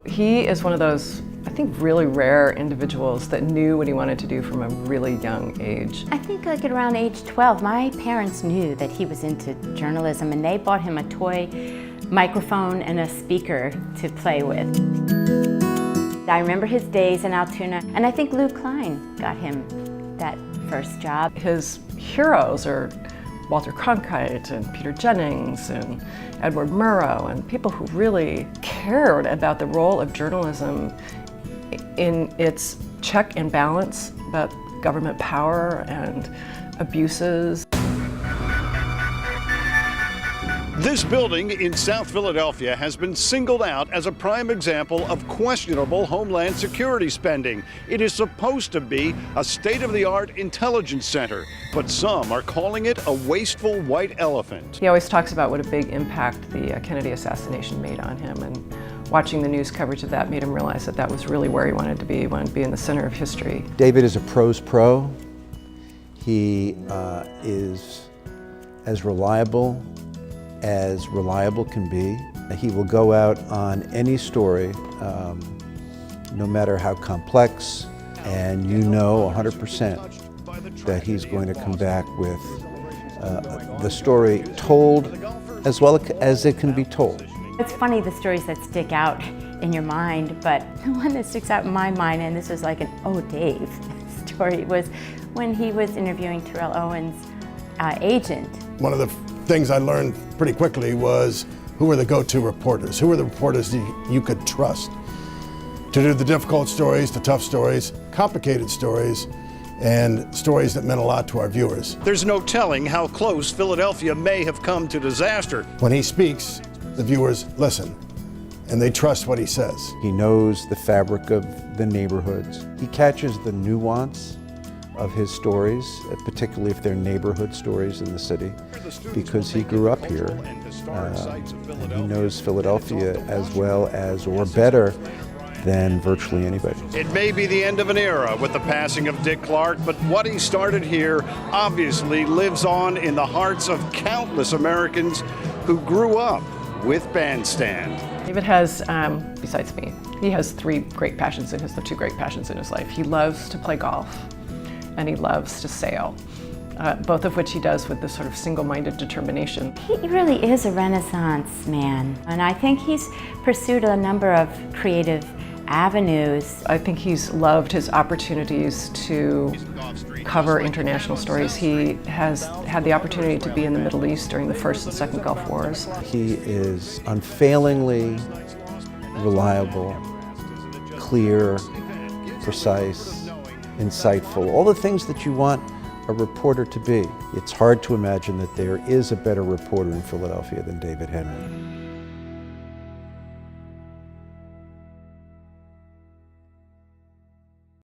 He is one of those, I think, really rare individuals that knew what he wanted to do from a really young age. I think like at around age 12, my parents knew that he was into journalism and they bought him a toy microphone and a speaker to play with. I remember his days in Altoona, and I think Lou Klein got him that first job. His heroes are Walter Cronkite and Peter Jennings and Edward Murrow, and people who really cared about the role of journalism in its check and balance about government power and abuses. This building in South Philadelphia has been singled out as a prime example of questionable Homeland Security spending. It is supposed to be a state-of-the-art intelligence center, but some are calling it a wasteful white elephant. He always talks about what a big impact the Kennedy assassination made on him, and watching the news coverage of that made him realize that that was really where he wanted to be. He wanted to be in the center of history. David is a pro's pro. He is as reliable can be. He will go out on any story, no matter how complex, and you know 100% that he's going to come back with the story told as well as it can be told. It's funny, the stories that stick out in your mind, but the one that sticks out in my mind, and this was like an "Oh, Dave" story, was when he was interviewing Terrell Owens' agent. One of the things I learned pretty quickly was who were the go-to reporters, who were the reporters you could trust to do the difficult stories, the tough stories, complicated stories, and stories that meant a lot to our viewers. There's no telling how close Philadelphia may have come to disaster. When he speaks, the viewers listen, and they trust what he says. He knows the fabric of the neighborhoods. He catches the nuance of his stories, particularly if they're neighborhood stories in the city, because he grew up here, and he knows Philadelphia as well as, or better, than virtually anybody. It may be the end of an era with the passing of Dick Clark, but what he started here obviously lives on in the hearts of countless Americans who grew up with Bandstand. David has, besides me, he has the two great passions in his life. He loves to play golf, and he loves to sail, both of which he does with this sort of single-minded determination. He really is a Renaissance man, and I think he's pursued a number of creative avenues. I think he's loved his opportunities to cover international stories. He has had the opportunity to be in the Middle East during the First and Second Gulf Wars. He is unfailingly reliable, clear, precise, insightful, all the things that you want a reporter to be. It's hard to imagine that there is a better reporter in Philadelphia than David Henry.